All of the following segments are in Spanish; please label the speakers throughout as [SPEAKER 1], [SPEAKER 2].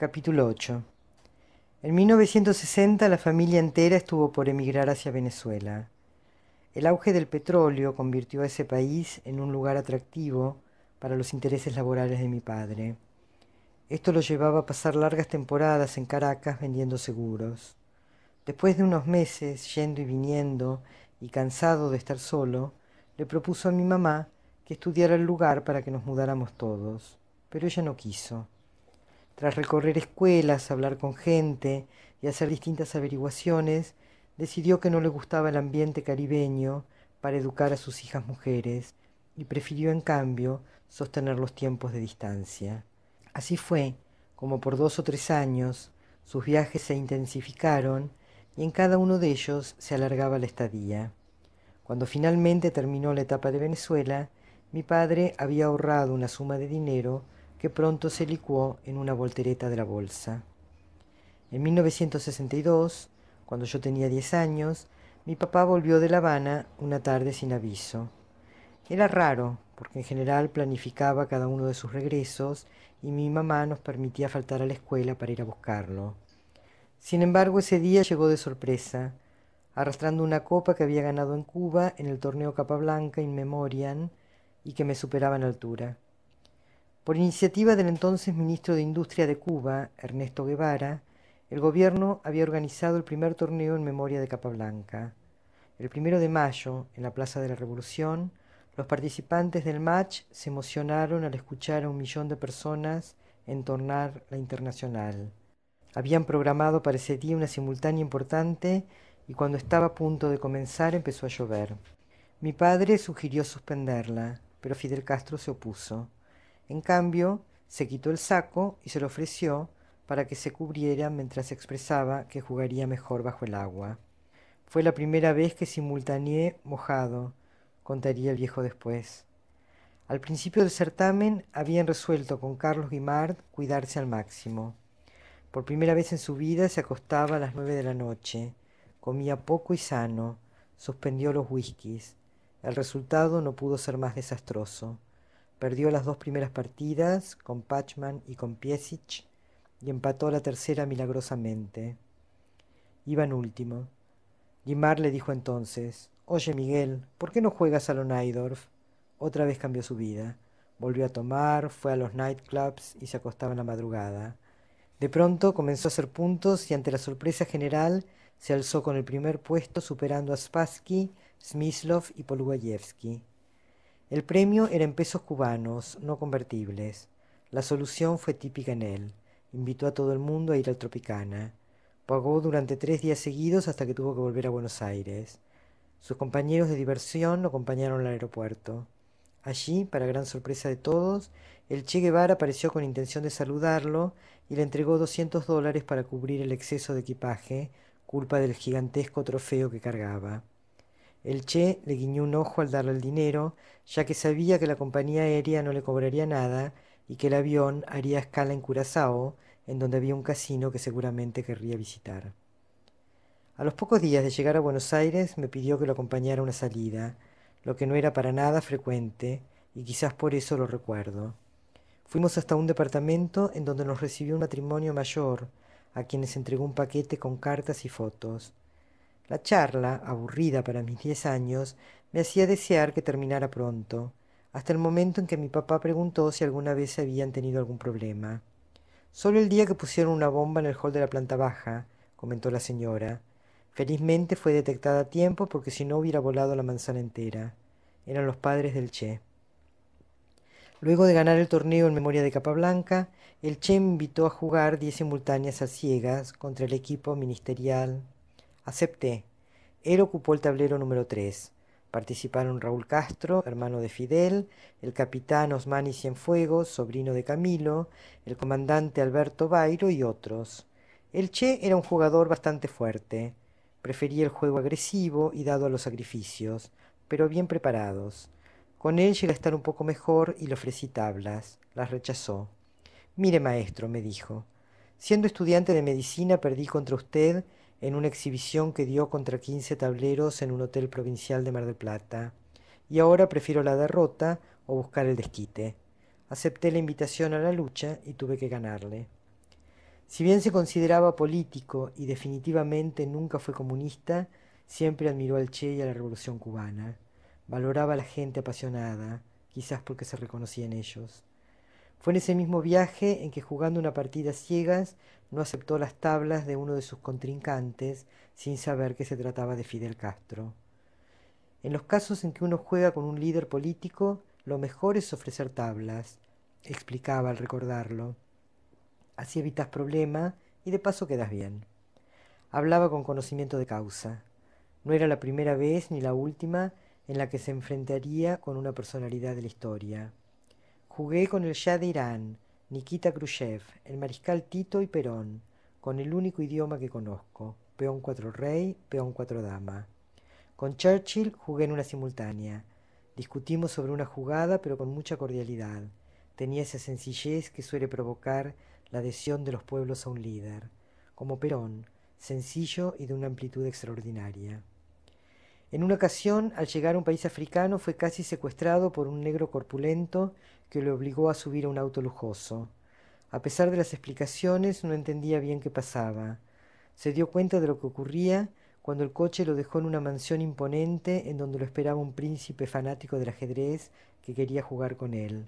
[SPEAKER 1] Capítulo 8. En 1960 la familia entera estuvo por emigrar hacia Venezuela. El auge del petróleo convirtió a ese país en un lugar atractivo para los intereses laborales de mi padre. Esto lo llevaba a pasar largas temporadas en Caracas vendiendo seguros. Después de unos meses yendo y viniendo y cansado de estar solo, le propuso a mi mamá que estudiara el lugar para que nos mudáramos todos, pero ella no quiso. Tras recorrer escuelas, hablar con gente y hacer distintas averiguaciones, decidió que no le gustaba el ambiente caribeño para educar a sus hijas mujeres y prefirió en cambio sostener los tiempos de distancia. Así fue como por 2 o 3 años sus viajes se intensificaron y en cada uno de ellos se alargaba la estadía. Cuando finalmente terminó la etapa de Venezuela, mi padre había ahorrado una suma de dinero que pronto se licuó en una voltereta de la bolsa. En 1962, cuando yo tenía 10 años, mi papá volvió de La Habana una tarde sin aviso. Era raro, porque en general planificaba cada uno de sus regresos y mi mamá nos permitía faltar a la escuela para ir a buscarlo. Sin embargo, ese día llegó de sorpresa, arrastrando una copa que había ganado en Cuba en el torneo Capablanca in Memoriam y que me superaba en altura. Por iniciativa del entonces ministro de Industria de Cuba, Ernesto Guevara, el gobierno había organizado el primer torneo en memoria de Capablanca. El 1 de mayo, en la Plaza de la Revolución, los participantes del match se emocionaron al escuchar a 1 millón de personas entonar la Internacional. Habían programado para ese día una simultánea importante y cuando estaba a punto de comenzar empezó a llover. Mi padre sugirió suspenderla, pero Fidel Castro se opuso. En cambio, se quitó el saco y se lo ofreció para que se cubriera mientras expresaba que jugaría mejor bajo el agua. Fue la primera vez que simultaneé mojado, contaría el viejo después. Al principio del certamen habían resuelto con Carlos Guimard cuidarse al máximo. Por primera vez en su vida se acostaba a las 9 de la noche, comía poco y sano, suspendió los whiskies. El resultado no pudo ser más desastroso. Perdió las 2 primeras partidas con Pachman y con Piesic y empató la tercera milagrosamente. Iba en último. Guimard le dijo entonces: «Oye, Miguel, ¿por qué no juegas a lo Najdorf?» Otra vez cambió su vida. Volvió a tomar, fue a los nightclubs y se acostaba en la madrugada. De pronto comenzó a hacer puntos y ante la sorpresa general se alzó con el primer puesto superando a Spassky, Smyslov y Polugayevsky. El premio era en pesos cubanos, no convertibles. La solución fue típica en él. Invitó a todo el mundo a ir al Tropicana. Pagó durante 3 días seguidos hasta que tuvo que volver a Buenos Aires. Sus compañeros de diversión lo acompañaron al aeropuerto. Allí, para gran sorpresa de todos, el Che Guevara apareció con intención de saludarlo y le entregó $200 para cubrir el exceso de equipaje, culpa del gigantesco trofeo que cargaba. El Che le guiñó un ojo al darle el dinero, ya que sabía que la compañía aérea no le cobraría nada y que el avión haría escala en Curazao, en donde había un casino que seguramente querría visitar. A los pocos días de llegar a Buenos Aires me pidió que lo acompañara a una salida, lo que no era para nada frecuente, y quizás por eso lo recuerdo. Fuimos hasta un departamento en donde nos recibió un matrimonio mayor, a quienes entregó un paquete con cartas y fotos. La charla, aburrida para mis 10 años, me hacía desear que terminara pronto, hasta el momento en que mi papá preguntó si alguna vez habían tenido algún problema. Solo el día que pusieron una bomba en el hall de la planta baja, comentó la señora. Felizmente fue detectada a tiempo porque si no hubiera volado la manzana entera. Eran los padres del Che. Luego de ganar el torneo en memoria de Capablanca, el Che me invitó a jugar 10 simultáneas a ciegas contra el equipo ministerial. Acepté. Él ocupó el tablero número 3. Participaron Raúl Castro, hermano de Fidel, el capitán Osmani Cienfuegos, sobrino de Camilo, el comandante Alberto Bairo y otros. El Che era un jugador bastante fuerte. Prefería el juego agresivo y dado a los sacrificios, pero bien preparados. Con él llegué a estar un poco mejor y le ofrecí tablas. Las rechazó. «Mire, maestro», me dijo, «siendo estudiante de medicina perdí contra usted en una exhibición que dio contra 15 tableros en un hotel provincial de Mar del Plata, y ahora prefiero la derrota o buscar el desquite. Acepté la invitación a la lucha y tuve que ganarle». Si bien se consideraba político y definitivamente nunca fue comunista, siempre admiró al Che y a la Revolución cubana. Valoraba a la gente apasionada, quizás porque se reconocía en ellos. Fue en ese mismo viaje en que jugando una partida a ciegas no aceptó las tablas de uno de sus contrincantes sin saber que se trataba de Fidel Castro. En los casos en que uno juega con un líder político, lo mejor es ofrecer tablas, explicaba al recordarlo. Así evitas problemas y de paso quedas bien. Hablaba con conocimiento de causa. No era la primera vez ni la última en la que se enfrentaría con una personalidad de la historia. Jugué con el Shah de Irán, Nikita Khrushchev, el mariscal Tito y Perón, con el único idioma que conozco, peón 4 rey, peón 4 dama. Con Churchill jugué en una simultánea. Discutimos sobre una jugada, pero con mucha cordialidad. Tenía esa sencillez que suele provocar la adhesión de los pueblos a un líder, como Perón, sencillo y de una amplitud extraordinaria. En una ocasión, al llegar a un país africano, fue casi secuestrado por un negro corpulento que le obligó a subir a un auto lujoso. A pesar de las explicaciones, no entendía bien qué pasaba. Se dio cuenta de lo que ocurría cuando el coche lo dejó en una mansión imponente en donde lo esperaba un príncipe fanático del ajedrez que quería jugar con él.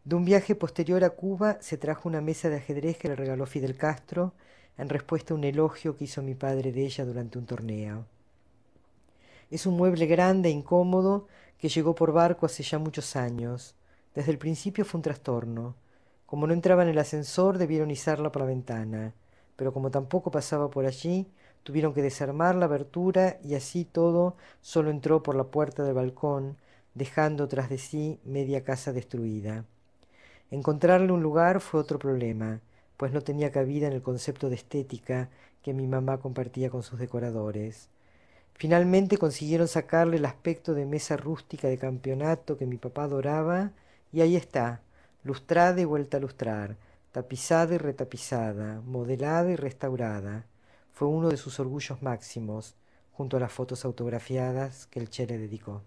[SPEAKER 1] De un viaje posterior a Cuba se trajo una mesa de ajedrez que le regaló Fidel Castro en respuesta a un elogio que hizo mi padre de ella durante un torneo. Es un mueble grande e incómodo que llegó por barco hace ya muchos años. Desde el principio fue un trastorno. Como no entraba en el ascensor, debieron izarla por la ventana, pero como tampoco pasaba por allí, tuvieron que desarmar la abertura y así todo solo entró por la puerta del balcón, dejando tras de sí media casa destruida. Encontrarle un lugar fue otro problema, pues no tenía cabida en el concepto de estética que mi mamá compartía con sus decoradores. Finalmente consiguieron sacarle el aspecto de mesa rústica de campeonato que mi papá adoraba, y ahí está, lustrada y vuelta a lustrar, tapizada y retapizada, modelada y restaurada. Fue uno de sus orgullos máximos, junto a las fotos autografiadas que el Che le dedicó.